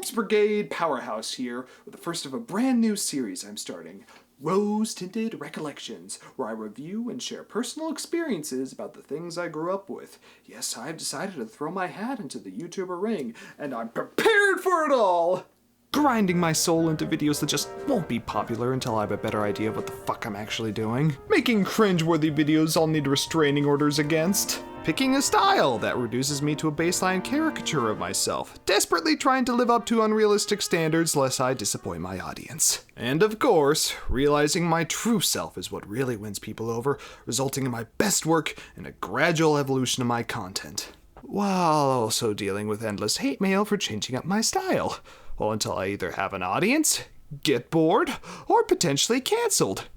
Corpse Brigade powerhouse here with the first of a brand new series I'm starting, Tinted Recollections, where I review and share personal experiences about the things I grew up with. Yes, I've decided to throw my hat into the YouTuber ring, and I'm prepared for it all! Grinding my soul into videos that just won't be popular until I have a better idea of what the fuck I'm actually doing. Making cringeworthy videos I'll need restraining orders against. Picking a style that reduces me to a baseline caricature of myself, desperately trying to live up to unrealistic standards lest I disappoint my audience. And of course, realizing my true self is what really wins people over, resulting in my best work and a gradual evolution of my content. While also dealing with endless hate mail for changing up my style. Well, until I either have an audience, get bored, or potentially cancelled.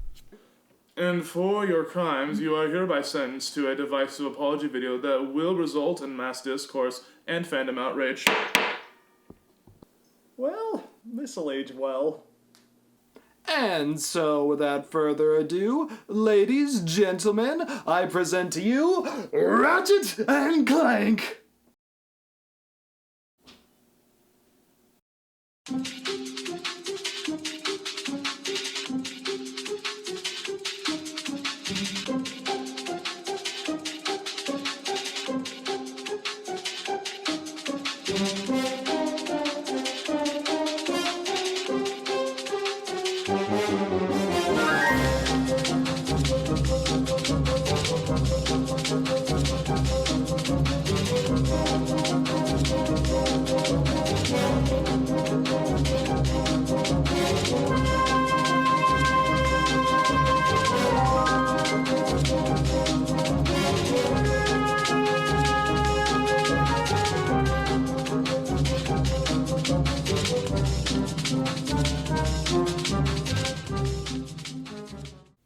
And for your crimes, you are hereby sentenced to a divisive apology video that will result in mass discourse and fandom outrage. Well, this'll age well. And so, without further ado, ladies, gentlemen, I present to you Ratchet and Clank!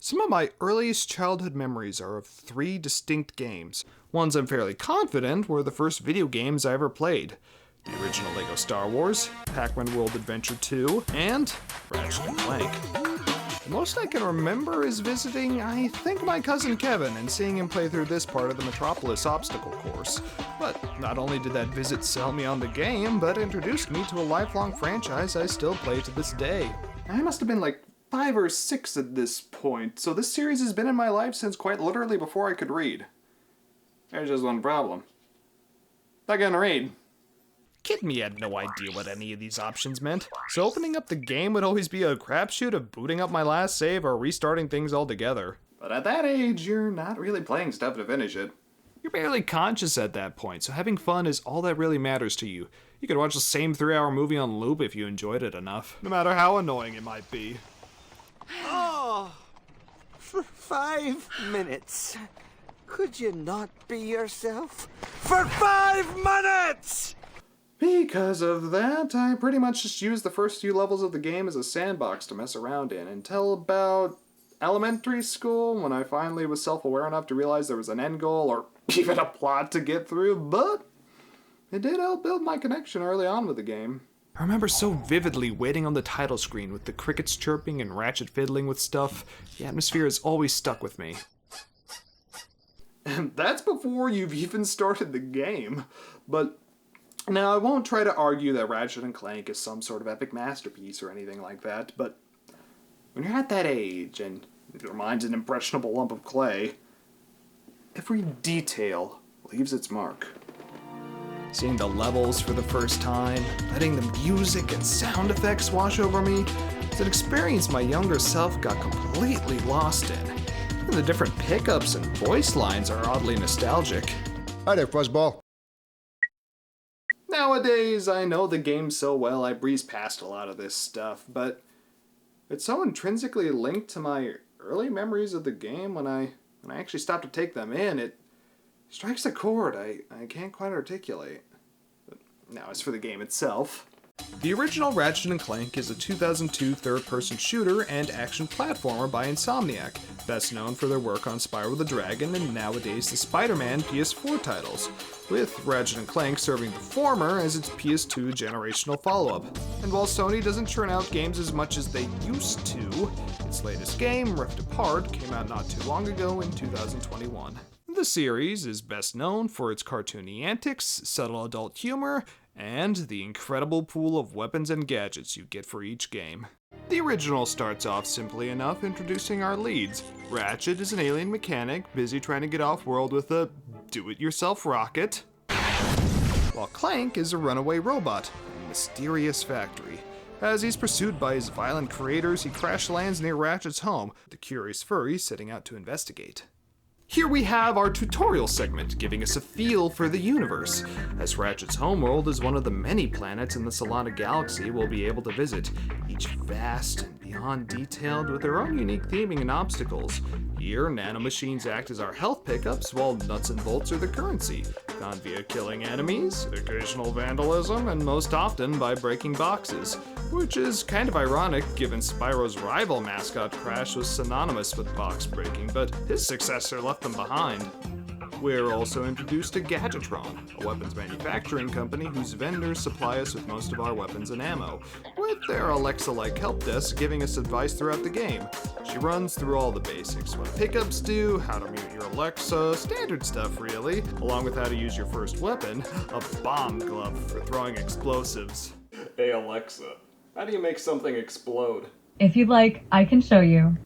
Some of my earliest childhood memories are of 3 distinct games. Ones I'm fairly confident were the first video games I ever played. The original LEGO Star Wars, Pac-Man World Adventure 2, and Ratchet and Clank. The most I can remember is visiting, I think, my cousin Kevin and seeing him play through this part of the Metropolis obstacle course. But not only did that visit sell me on the game, but introduced me to a lifelong franchise I still play to this day. I must have been like 5 or 6 at this point, so this series has been in my life since quite literally before I could read. There's just one problem. I couldn't read. Kid me had no idea what any of these options meant, so opening up the game would always be a crapshoot of booting up my last save or restarting things altogether. But at that age, you're not really playing stuff to finish it. You're barely conscious at that point, so having fun is all that really matters to you. You could watch the same 3-hour movie on loop if you enjoyed it enough, no matter how annoying it might be. Oh, for 5 minutes. Could you not be yourself? For 5 minutes! Because of that, I pretty much just used the first few levels of the game as a sandbox to mess around in until about elementary school, when I finally was self-aware enough to realize there was an end goal or even a plot to get through, but it did help build my connection early on with the game. I remember so vividly waiting on the title screen with the crickets chirping and Ratchet fiddling with stuff. The atmosphere has always stuck with me. And that's before you've even started the game. But now I won't try to argue that Ratchet and Clank is some sort of epic masterpiece or anything like that, but when you're at that age and your mind's an impressionable lump of clay, every detail leaves its mark. Seeing the levels for the first time, letting the music and sound effects wash over me, it's an experience my younger self got completely lost in. Even the different pickups and voice lines are oddly nostalgic. Hi there, Fuzzball. Nowadays, I know the game so well I breeze past a lot of this stuff, but it's so intrinsically linked to my early memories of the game when I actually stopped to take them in, it strikes a chord I can't quite articulate. But now, as for the game itself. The original Ratchet and Clank is a 2002 third-person shooter and action platformer by Insomniac, best known for their work on Spyro the Dragon and nowadays the Spider-Man PS4 titles, with Ratchet and Clank serving the former as its PS2 generational follow-up. And while Sony doesn't churn out games as much as they used to, its latest game, Rift Apart, came out not too long ago in 2021. The series is best known for its cartoony antics, subtle adult humor, and the incredible pool of weapons and gadgets you get for each game. The original starts off simply enough, introducing our leads. Ratchet is an alien mechanic busy trying to get off-world with a do-it-yourself rocket, while Clank is a runaway robot in a mysterious factory. As he's pursued by his violent creators, he crash lands near Ratchet's home, the curious furry setting out to investigate. Here we have our tutorial segment, giving us a feel for the universe, as Ratchet's homeworld is one of the many planets in the Solana galaxy we'll be able to visit, each vast and beyond detailed with their own unique theming and obstacles. Here, nanomachines act as our health pickups, while nuts and bolts are the currency, found via killing enemies, occasional vandalism, and most often by breaking boxes, which is kind of ironic given Spyro's rival mascot Crash was synonymous with box breaking, but his successor left them behind. We're also introduced to Gadgetron, a weapons manufacturing company whose vendors supply us with most of our weapons and ammo, with their Alexa-like help desk giving us advice throughout the game. She runs through all the basics, what pickups do, how to mute your Alexa, standard stuff really, along with how to use your first weapon, a bomb glove for throwing explosives. Hey Alexa, how do you make something explode? If you'd like, I can show you.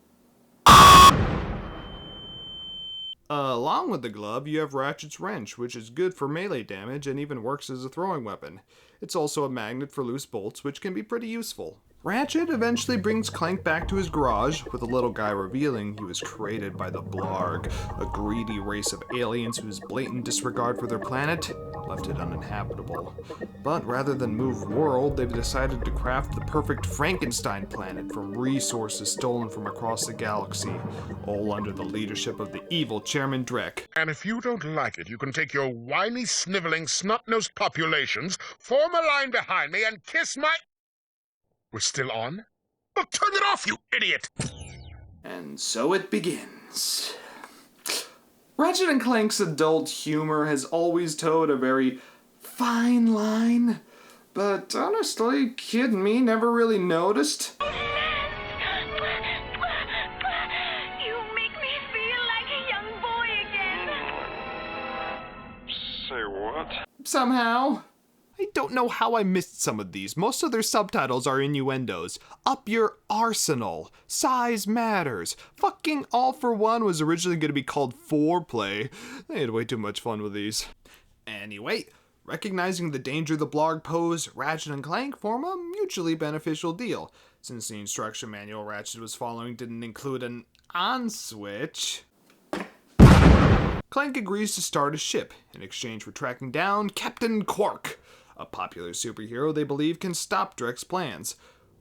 Along with the glove, you have Ratchet's wrench, which is good for melee damage and even works as a throwing weapon. It's also a magnet for loose bolts, which can be pretty useful. Ratchet eventually brings Clank back to his garage, with the little guy revealing he was created by the Blarg, a greedy race of aliens whose blatant disregard for their planet left it uninhabitable. But rather than move world, they've decided to craft the perfect Frankenstein planet from resources stolen from across the galaxy, all under the leadership of the evil Chairman Drek. And if you don't like it, you can take your whiny, sniveling, snot-nosed populations, form a line behind me, and kiss my... We're still on? Well, turn it off, you idiot! And so it begins. Ratchet and Clank's adult humor has always towed a very fine line, but honestly, kid me never really noticed. You make me feel like a young boy again. Say what? Somehow. I don't know how I missed some of these. Most of their subtitles are innuendos. Up your arsenal. Size matters. Fucking All for One was originally going to be called Foreplay. They had way too much fun with these. Anyway, recognizing the danger the Blarg pose, Ratchet and Clank form a mutually beneficial deal. Since the instruction manual Ratchet was following didn't include an on switch, Clank agrees to start a ship in exchange for tracking down Captain Quark, a popular superhero they believe can stop Drek's plans.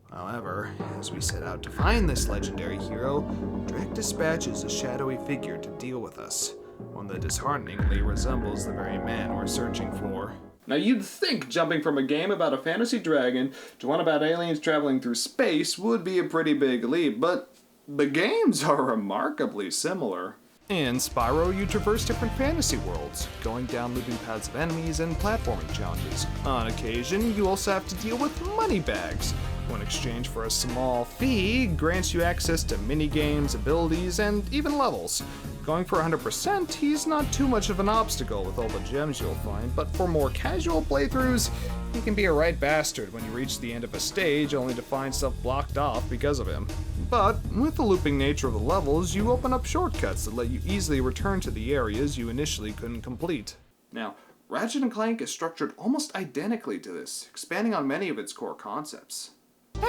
However, as we set out to find this legendary hero, Drek dispatches a shadowy figure to deal with us, one that dishearteningly resembles the very man we're searching for. Now you'd think jumping from a game about a fantasy dragon to one about aliens traveling through space would be a pretty big leap, but the games are remarkably similar. In Spyro, you traverse different fantasy worlds, going down looping paths of enemies and platforming challenges. On occasion, you also have to deal with money bags, who in exchange for a small fee grants you access to mini-games, abilities, and even levels. Going for 100%, he's not too much of an obstacle with all the gems you'll find, but for more casual playthroughs, he can be a right bastard when you reach the end of a stage only to find stuff blocked off because of him. But with the looping nature of the levels, you open up shortcuts that let you easily return to the areas you initially couldn't complete. Now, Ratchet and Clank is structured almost identically to this, expanding on many of its core concepts.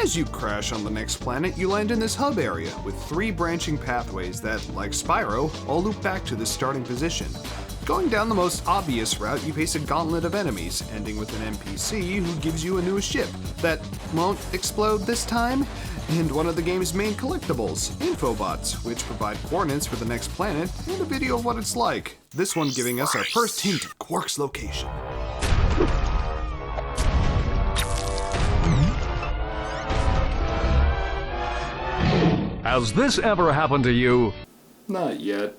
As you crash on the next planet, you land in this hub area with 3 branching pathways that, like Spyro, all loop back to this starting position. Going down the most obvious route, you face a gauntlet of enemies, ending with an NPC who gives you a new ship that won't explode this time, and one of the game's main collectibles, Infobots, which provide coordinates for the next planet and a video of what it's like. This one giving us our first hint of Quark's location. Has this ever happened to you? Not yet.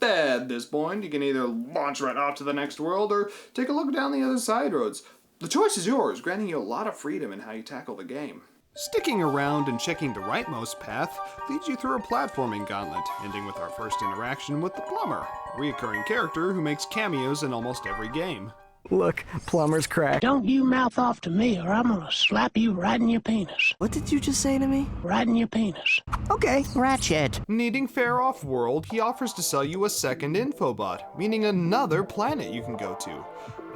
At this point, you can either launch right off to the next world or take a look down the other side roads. The choice is yours, granting you a lot of freedom in how you tackle the game. Sticking around and checking the rightmost path leads you through a platforming gauntlet, ending with our first interaction with the Plumber, a reoccurring character who makes cameos in almost every game. Look, Plumber's crack. Don't you mouth off to me or I'm gonna slap you right in your penis. What did you just say to me? Right in your penis. Okay, Ratchet. Needing fare off-world, he offers to sell you a second infobot, meaning another planet you can go to.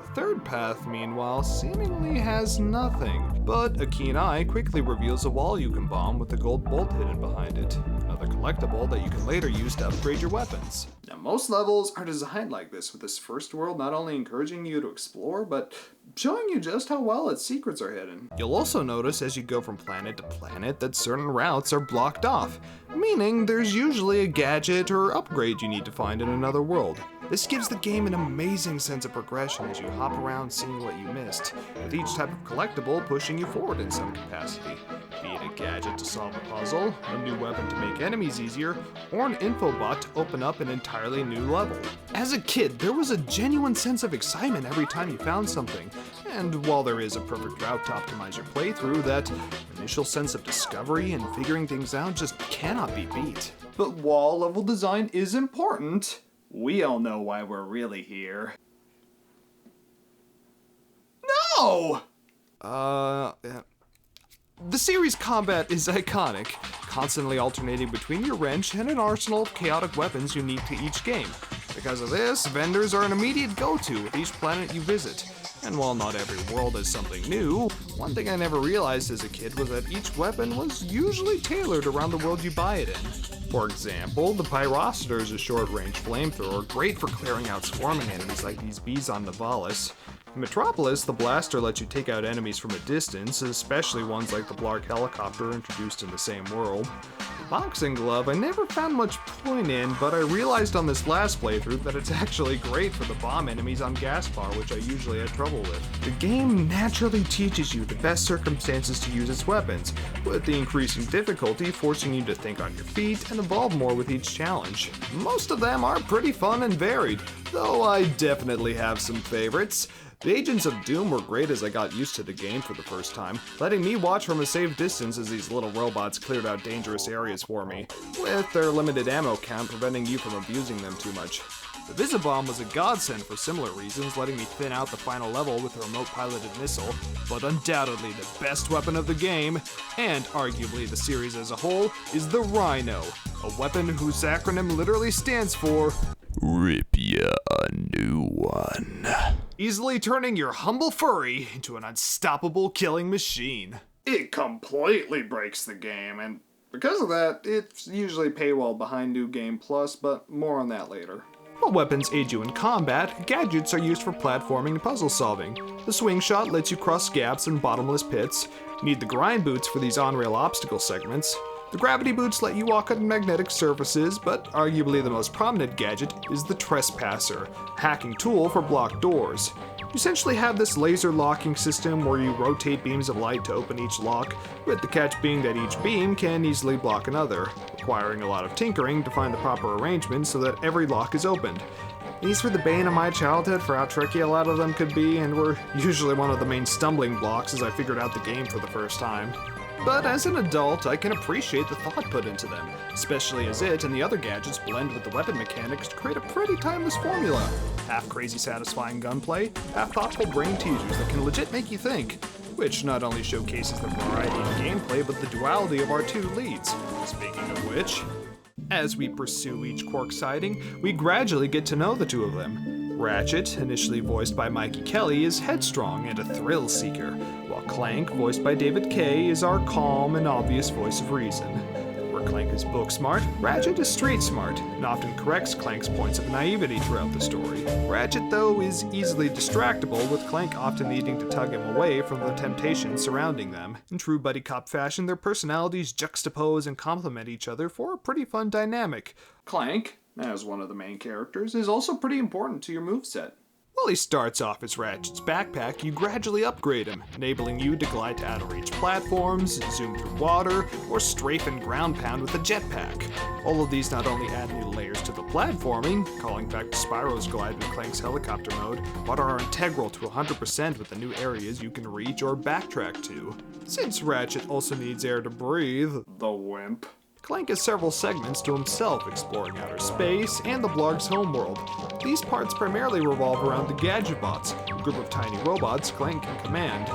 The third path, meanwhile, seemingly has nothing, but a keen eye quickly reveals a wall you can bomb with a gold bolt hidden behind it, another collectible that you can later use to upgrade your weapons. Now, most levels are designed like this, with this first world not only encouraging you to explore, but showing you just how well its secrets are hidden. You'll also notice as you go from planet to planet that certain routes are blocked off, meaning there's usually a gadget or upgrade you need to find in another world. This gives the game an amazing sense of progression as you hop around seeing what you missed, with each type of collectible pushing you forward in some capacity. Be it a gadget to solve a puzzle, a new weapon to make enemies easier, or an infobot to open up an entirely new level. As a kid, there was a genuine sense of excitement every time you found something, and while there is a perfect route to optimize your playthrough, that initial sense of discovery and figuring things out just cannot be beat. But while level design is important, we all know why we're really here. No! Yeah. The series combat is iconic, constantly alternating between your wrench and an arsenal of chaotic weapons unique to each game. Because of this, vendors are an immediate go-to with each planet you visit. And while not every world is something new, one thing I never realized as a kid was that each weapon was usually tailored around the world you buy it in. For example, the Pyrocitor is a short-range flamethrower, great for clearing out swarming enemies like these bees on Nivalis. In Metropolis, the blaster lets you take out enemies from a distance, especially ones like the Blark helicopter introduced in the same world. The boxing glove I never found much point in, but I realized on this last playthrough that it's actually great for the bomb enemies on Gaspar, which I usually had trouble with. The game naturally teaches you the best circumstances to use its weapons, with the increasing difficulty forcing you to think on your feet and evolve more with each challenge. Most of them are pretty fun and varied, though I definitely have some favorites. The Agents of Doom were great as I got used to the game for the first time, letting me watch from a safe distance as these little robots cleared out dangerous areas for me, with their limited ammo count preventing you from abusing them too much. The Visibomb was a godsend for similar reasons, letting me thin out the final level with a remote-piloted missile, but undoubtedly the best weapon of the game, and arguably the series as a whole, is the Rhino, a weapon whose acronym literally stands for Rip Ya a New One. Easily turning your humble furry into an unstoppable killing machine. It completely breaks the game, and because of that, it's usually paywall behind New Game Plus, but more on that later. While weapons aid you in combat, gadgets are used for platforming and puzzle solving. The swing shot lets you cross gaps in bottomless pits. You need the grind boots for these on-rail obstacle segments. The gravity boots let you walk on magnetic surfaces, but arguably the most prominent gadget is the Trespasser, a hacking tool for blocked doors. You essentially have this laser locking system where you rotate beams of light to open each lock, with the catch being that each beam can easily block another, requiring a lot of tinkering to find the proper arrangement so that every lock is opened. These were the bane of my childhood for how tricky a lot of them could be, and were usually one of the main stumbling blocks as I figured out the game for the first time. But as an adult, I can appreciate the thought put into them, especially as it and the other gadgets blend with the weapon mechanics to create a pretty timeless formula. Half crazy satisfying gunplay, half thoughtful brain teasers that can legit make you think, which not only showcases the variety in gameplay but the duality of our two leads. Speaking of which, as we pursue each Quark sighting, we gradually get to know the two of them. Ratchet, initially voiced by Mikey Kelly, is headstrong and a thrill seeker, while Clank, voiced by David Kay, is our calm and obvious voice of reason. Where Clank is book smart, Ratchet is street smart, and often corrects Clank's points of naivety throughout the story. Ratchet, though, is easily distractible, with Clank often needing to tug him away from the temptations surrounding them. In true buddy cop fashion, their personalities juxtapose and complement each other for a pretty fun dynamic. Clank, as one of the main characters, is also pretty important to your moveset. While he starts off as Ratchet's backpack, you gradually upgrade him, enabling you to glide to out-of-reach platforms, zoom through water, or strafe and ground pound with a jetpack. All of these not only add new layers to the platforming, calling back to Spyro's glide with Clank's helicopter mode, but are integral to 100% with the new areas you can reach or backtrack to. Since Ratchet also needs air to breathe, the wimp, Clank has several segments to himself, exploring outer space and the Blarg's homeworld. These parts primarily revolve around the Gadgetbots, a group of tiny robots Clank can command.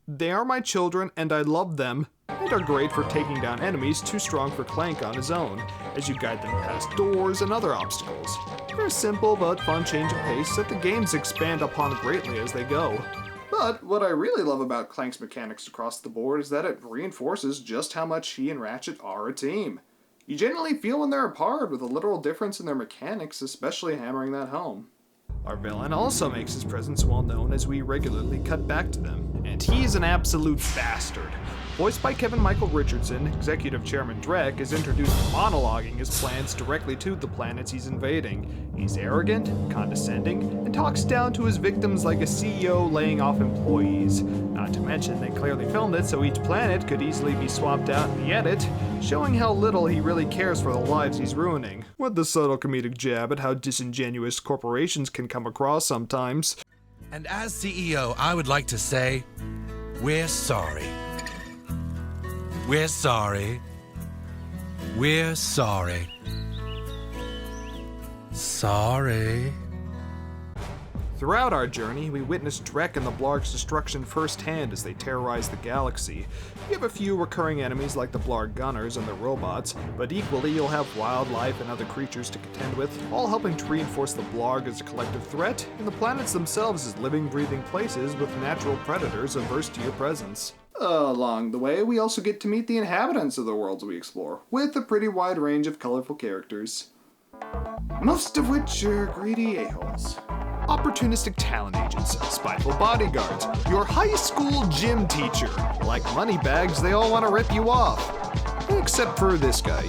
They are my children and I love them, and are great for taking down enemies too strong for Clank on his own, as you guide them past doors and other obstacles. They're a simple but fun change of pace that the games expand upon greatly as they go. But what I really love about Clank's mechanics across the board is that it reinforces just how much he and Ratchet are a team. You genuinely feel when they're apart, with a literal difference in their mechanics especially hammering that home. Our villain also makes his presence well known as we regularly cut back to them, and he's an absolute bastard. Voiced by Kevin Michael Richardson, Executive Chairman Drek is introduced monologuing his plans directly to the planets he's invading. He's arrogant, condescending, and talks down to his victims like a CEO laying off employees. Not to mention, they clearly filmed it so each planet could easily be swapped out in the edit, showing how little he really cares for the lives he's ruining. With the subtle comedic jab at how disingenuous corporations can come across sometimes. And as CEO, I would like to say, we're sorry. We're sorry. We're sorry. Sorry. Throughout our journey, we witness Drek and the Blarg's destruction firsthand as they terrorize the galaxy. You have a few recurring enemies like the Blarg Gunners and the robots, but equally you'll have wildlife and other creatures to contend with, all helping to reinforce the Blarg as a collective threat, and the planets themselves as living, breathing places with natural predators averse to your presence. Along the way, we also get to meet the inhabitants of the worlds we explore, with a pretty wide range of colorful characters. Most of which are greedy a-holes. Opportunistic talent agents, spiteful bodyguards, your high school gym teacher. Like moneybags, they all want to rip you off. Except for this guy,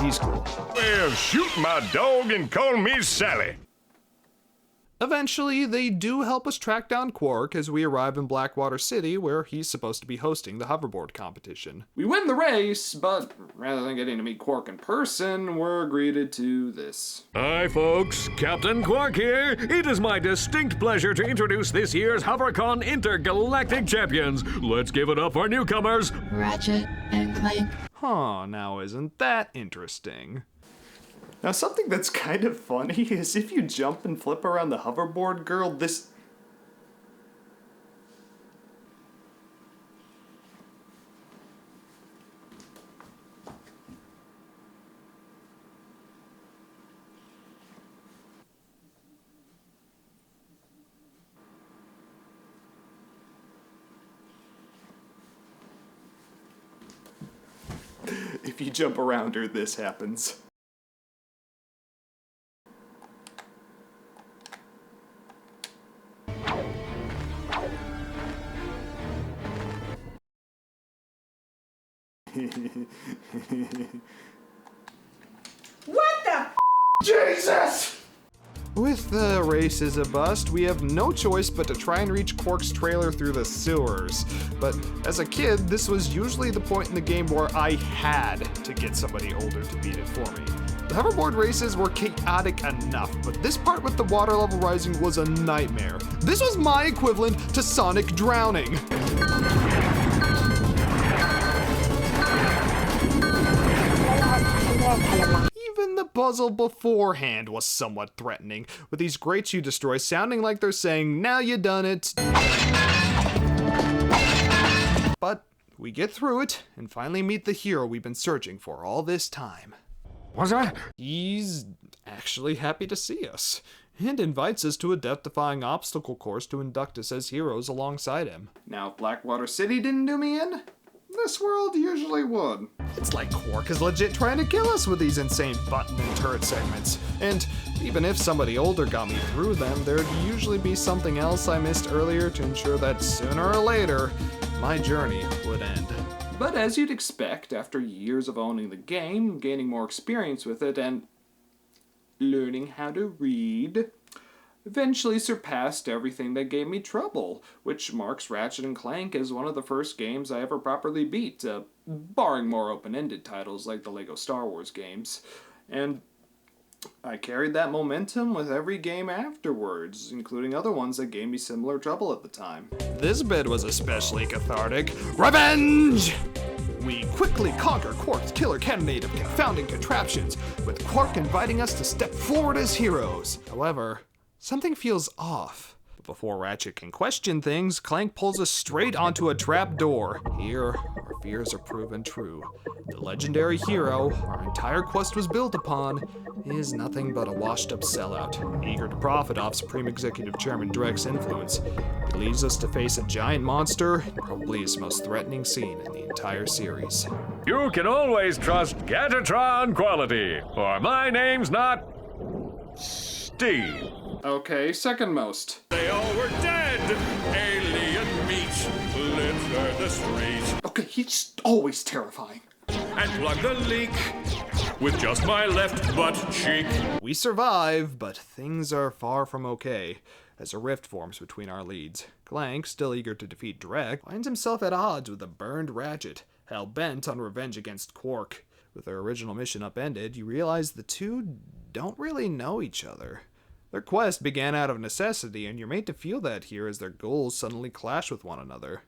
he's cool. Well, shoot my dog and call me Sally. Eventually, they do help us track down Quark as we arrive in Blackwater City, where he's supposed to be hosting the hoverboard competition. We win the race, but rather than getting to meet Quark in person, we're greeted to this. Hi folks, Captain Quark here. It is my distinct pleasure to introduce this year's HoverCon Intergalactic Champions. Let's give it up for newcomers, Ratchet and Clank. Huh, now isn't that interesting? Now something that's kind of funny is if you jump and flip around the hoverboard girl, this... If you jump around her, this happens. What the Jesus! With the race as a bust, we have no choice but to try and reach Quark's trailer through the sewers. But as a kid, this was usually the point in the game where I had to get somebody older to beat it for me. The hoverboard races were chaotic enough, but this part with the water level rising was a nightmare. This was my equivalent to Sonic drowning. Even the puzzle beforehand was somewhat threatening, with these grates you destroy sounding like they're saying, "Now you done it." But we get through it, and finally meet the hero we've been searching for all this time. What's that? He's actually happy to see us, and invites us to a death-defying obstacle course to induct us as heroes alongside him. Now, if Blackwater City didn't do me in, this world usually would. It's like Quark is legit trying to kill us with these insane button and turret segments. And even if somebody older got me through them, there'd usually be something else I missed earlier to ensure that sooner or later, my journey would end. But as you'd expect, after years of owning the game, gaining more experience with it, and learning how to read, eventually surpassed everything that gave me trouble, which marks Ratchet and Clank as one of the first games I ever properly beat, barring more open-ended titles like the LEGO Star Wars games. And I carried that momentum with every game afterwards, including other ones that gave me similar trouble at the time. This bit was especially cathartic. Revenge! We quickly conquer Quark's killer cannonade of confounding contraptions, with Quark inviting us to step forward as heroes. However, something feels off. But before Ratchet can question things, Clank pulls us straight onto a trap door. Here, our fears are proven true. The legendary hero our entire quest was built upon is nothing but a washed-up sellout, eager to profit off Supreme Executive Chairman Drek's influence. He leads us to face a giant monster, in probably his most threatening scene in the entire series. You can always trust Gadgetron quality, or my name's not Steve. Okay, second most. They all were dead. Alien meat litter the streets. Okay, he's always terrifying. And plug the leak with just my left butt cheek. We survive, but things are far from okay, as a rift forms between our leads. Clank, still eager to defeat Drek, finds himself at odds with a burned Ratchet, hell-bent on revenge against Quark. With their original mission upended, you realize the two don't really know each other. Their quest began out of necessity, and you're made to feel that here as their goals suddenly clash with one another.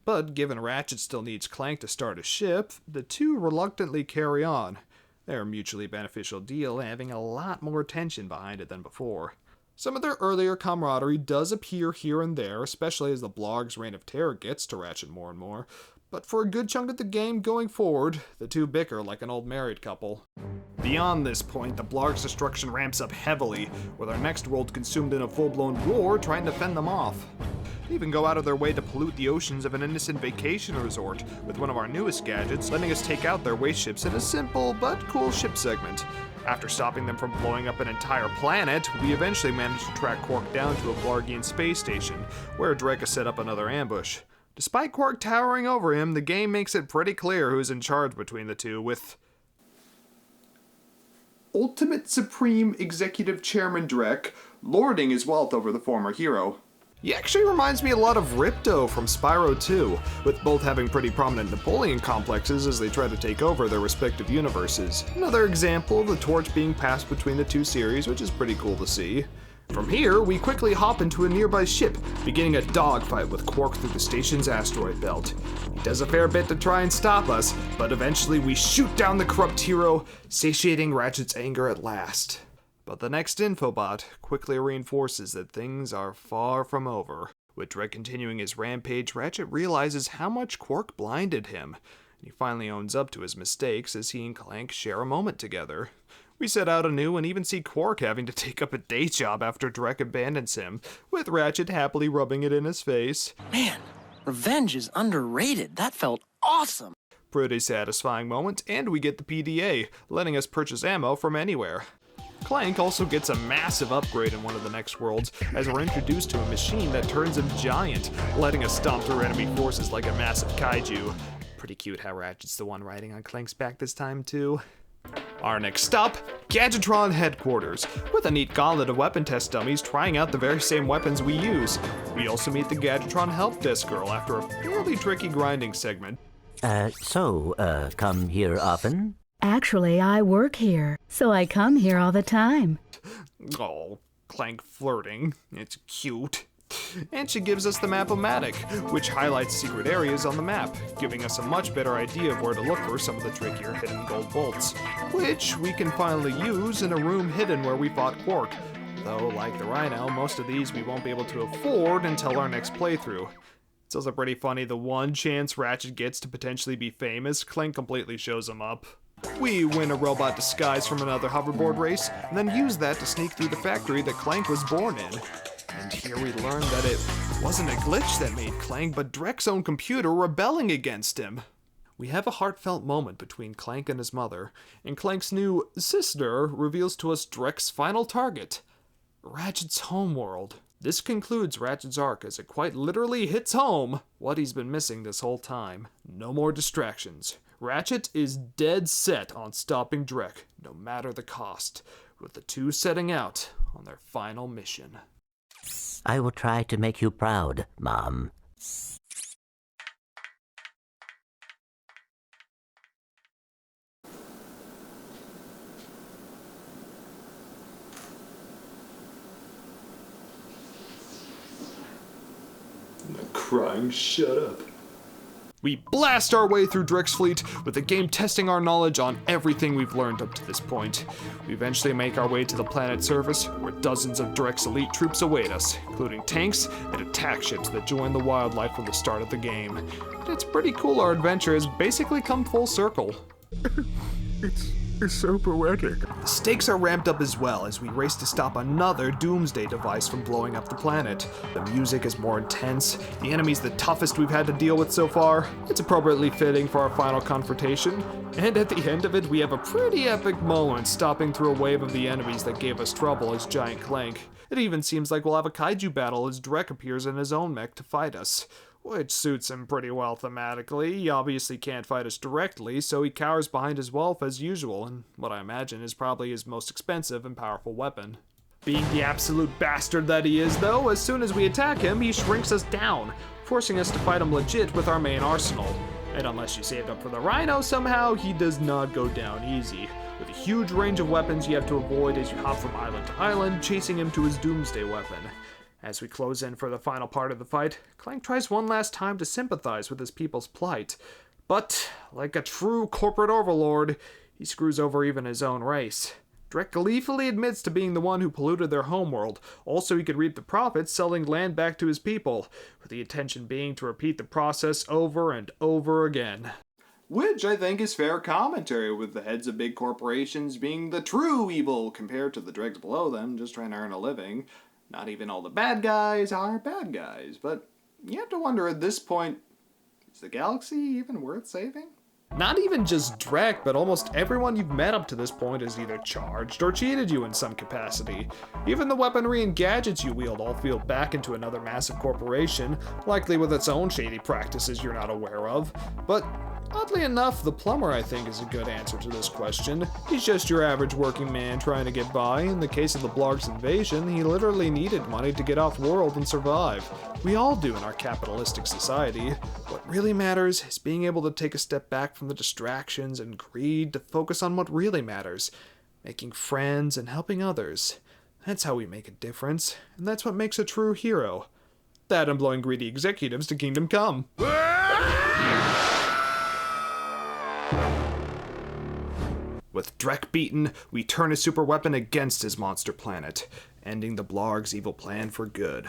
But given Ratchet still needs Clank to start a ship, the two reluctantly carry on. Their mutually beneficial deal having a lot more tension behind it than before. Some of their earlier camaraderie does appear here and there, especially as the blog's reign of terror gets to Ratchet more and more. But for a good chunk of the game going forward, the two bicker like an old married couple. Beyond this point, the blog's destruction ramps up heavily, with our next world consumed in a full-blown war trying to fend them off. They even go out of their way to pollute the oceans of an innocent vacation resort, with one of our newest gadgets letting us take out their waste ships in a simple but cool ship segment. After stopping them from blowing up an entire planet, we eventually managed to track Quark down to a Blargian space station, where Drek has set up another ambush. Despite Quark towering over him, the game makes it pretty clear who's in charge between the two, with Ultimate Supreme Executive Chairman Drek lording his wealth over the former hero. He actually reminds me a lot of Ripto from Spyro 2, with both having pretty prominent Napoleon complexes as they try to take over their respective universes. Another example of the torch being passed between the two series, which is pretty cool to see. From here, we quickly hop into a nearby ship, beginning a dogfight with Quark through the station's asteroid belt. He does a fair bit to try and stop us, but eventually we shoot down the corrupt hero, satiating Ratchet's anger at last. But the next infobot quickly reinforces that things are far from over. With Drek continuing his rampage, Ratchet realizes how much Quark blinded him, and he finally owns up to his mistakes as he and Clank share a moment together. We set out anew and even see Quark having to take up a day job after Drek abandons him, with Ratchet happily rubbing it in his face. Man, revenge is underrated. That felt awesome. Pretty satisfying moment, and we get the PDA, letting us purchase ammo from anywhere. Clank also gets a massive upgrade in one of the next worlds, as we're introduced to a machine that turns him giant, letting us stomp through enemy forces like a massive kaiju. Pretty cute how Ratchet's the one riding on Clank's back this time too. Our next stop, Gadgetron headquarters, with a neat gauntlet of weapon test dummies trying out the very same weapons we use. We also meet the Gadgetron help desk girl after a fairly tricky grinding segment. Come here often? Actually, I work here, so I come here all the time. Oh, Clank flirting. It's cute. And she gives us the map-o-matic, which highlights secret areas on the map, giving us a much better idea of where to look for some of the trickier hidden gold bolts, which we can finally use in a room hidden where we fought Quark. Though, like the Rhino, most of these we won't be able to afford until our next playthrough. It's also pretty funny the one chance Ratchet gets to potentially be famous, Clank completely shows him up. We win a robot disguise from another hoverboard race, and then use that to sneak through the factory that Clank was born in. And here we learn that it wasn't a glitch that made Clank, but Drek's own computer rebelling against him. We have a heartfelt moment between Clank and his mother, and Clank's new sister reveals to us Drek's final target, Ratchet's homeworld. This concludes Ratchet's arc as it quite literally hits home what he's been missing this whole time. No more distractions. Ratchet is dead set on stopping Drek, no matter the cost, with the two setting out on their final mission. I will try to make you proud, Mom. I'm not crying, shut up. We blast our way through Dreck's fleet, with the game testing our knowledge on everything we've learned up to this point. We eventually make our way to the planet's surface, where dozens of Dreck's elite troops await us, including tanks and attack ships that join the wildlife from the start of the game. And it's pretty cool our adventure has basically come full circle. It's so poetic. The stakes are ramped up as well as we race to stop another doomsday device from blowing up the planet. The music is more intense, the enemy's the toughest we've had to deal with so far. It's appropriately fitting for our final confrontation, and at the end of it we have a pretty epic moment stopping through a wave of the enemies that gave us trouble as Giant Clank. It even seems like we'll have a kaiju battle as Dreck appears in his own mech to fight us, which suits him pretty well thematically. He obviously can't fight us directly, so he cowers behind his wealth as usual, and what I imagine is probably his most expensive and powerful weapon. Being the absolute bastard that he is, though, as soon as we attack him, he shrinks us down, forcing us to fight him legit with our main arsenal. And unless you saved up for the Rhino somehow, he does not go down easy. With a huge range of weapons you have to avoid as you hop from island to island, chasing him to his doomsday weapon. As we close in for the final part of the fight, Clank tries one last time to sympathize with his people's plight. But, like a true corporate overlord, he screws over even his own race. Dreck gleefully admits to being the one who polluted their homeworld. Also, he could reap the profits selling land back to his people, with the intention being to repeat the process over and over again. Which I think is fair commentary, with the heads of big corporations being the true evil compared to the dregs below them just trying to earn a living. Not even all the bad guys are bad guys, but you have to wonder at this point, is the galaxy even worth saving? Not even just Dreck, but almost everyone you've met up to this point has either charged or cheated you in some capacity. Even the weaponry and gadgets you wield all feed back into another massive corporation, likely with its own shady practices you're not aware of. But oddly enough, the plumber, I think, is a good answer to this question. He's just your average working man trying to get by. In the case of the Blarg's invasion, he literally needed money to get off-world and survive. We all do in our capitalistic society. What really matters is being able to take a step back from the distractions and greed to focus on what really matters. Making friends and helping others. That's how we make a difference, and that's what makes a true hero. That and blowing greedy executives to Kingdom Come. With Dreck beaten, we turn his super weapon against his monster planet, ending the Blarg's evil plan for good.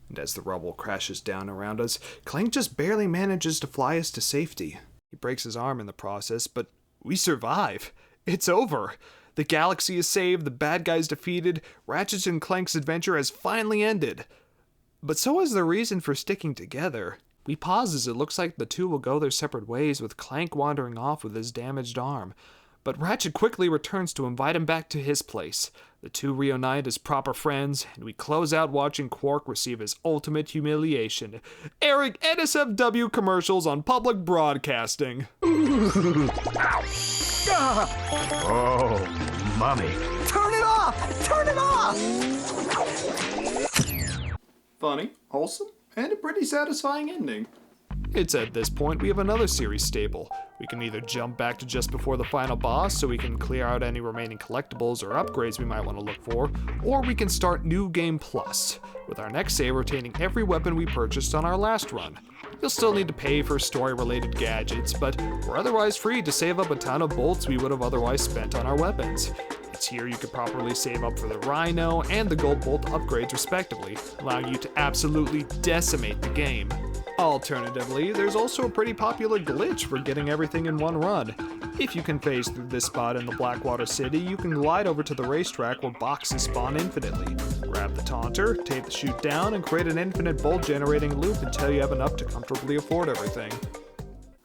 And as the rubble crashes down around us, Clank just barely manages to fly us to safety. He breaks his arm in the process, but we survive. It's over. The galaxy is saved, the bad guys defeated, Ratchet and Clank's adventure has finally ended. But so is the reason for sticking together. We pause as it looks like the two will go their separate ways, with Clank wandering off with his damaged arm. But Ratchet quickly returns to invite him back to his place. The two reunite as proper friends, and we close out watching Quark receive his ultimate humiliation, airing NSFW commercials on public broadcasting. Oh, mommy. Turn it off! Turn it off! Funny, wholesome, and a pretty satisfying ending. It's at this point we have another series stable. We can either jump back to just before the final boss so we can clear out any remaining collectibles or upgrades we might want to look for, or we can start New Game Plus, with our next save retaining every weapon we purchased on our last run. You'll still need to pay for story-related gadgets, but we're otherwise free to save up a ton of bolts we would have otherwise spent on our weapons. It's here you could properly save up for the Rhino and the Gold Bolt upgrades respectively, allowing you to absolutely decimate the game. Alternatively, there's also a pretty popular glitch for getting everything in one run. If you can phase through this spot in the Blackwater City, you can glide over to the racetrack where boxes spawn infinitely. Grab the taunter, tape the chute down, and create an infinite bolt generating loop until you have enough to comfortably afford everything.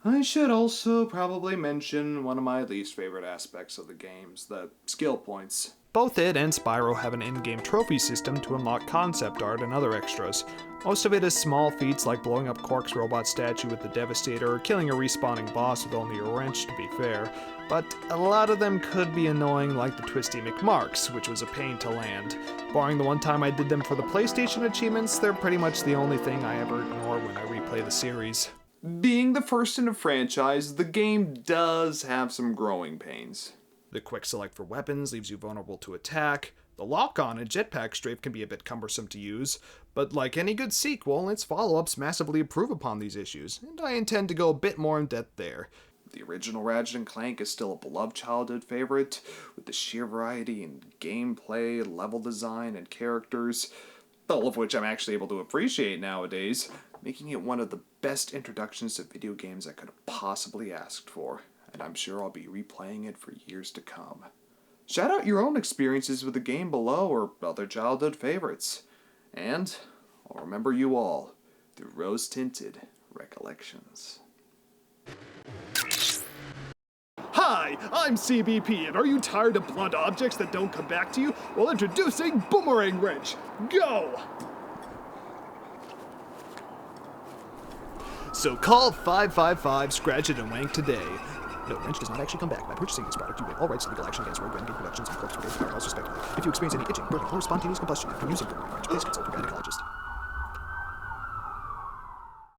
I should also probably mention one of my least favorite aspects of the games, the skill points. Both it and Spyro have an in-game trophy system to unlock concept art and other extras. Most of it is small feats like blowing up Quark's robot statue with the Devastator or killing a respawning boss with only a wrench, to be fair. But a lot of them could be annoying, like the Twisty McMarks, which was a pain to land. Barring the one time I did them for the PlayStation achievements, they're pretty much the only thing I ever ignore when I replay the series. Being the first in a franchise, the game does have some growing pains. The quick select for weapons leaves you vulnerable to attack. The lock-on and jetpack strafe can be a bit cumbersome to use, but like any good sequel, its follow-ups massively improve upon these issues, and I intend to go a bit more in depth there. The original Ratchet and Clank is still a beloved childhood favorite, with the sheer variety in gameplay, level design, and characters, all of which I'm actually able to appreciate nowadays, making it one of the best introductions to video games I could have possibly asked for, and I'm sure I'll be replaying it for years to come. Shout out your own experiences with the game below or other childhood favorites. And I'll remember you all through rose-tinted recollections. Hi, I'm CBP, and are you tired of blunt objects that don't come back to you? Well, introducing Boomerang Wrench. Go! So call 555 Ratchet and Clank today. No, wrench does not actually come back. By purchasing this product, you waive all rights to legal action against Rogue Game Productions and Corpse Brigade Firehouse respectively. If you experience any itching, burning, or spontaneous combustion after using Boomerang Wrench, please consult your gynecologist.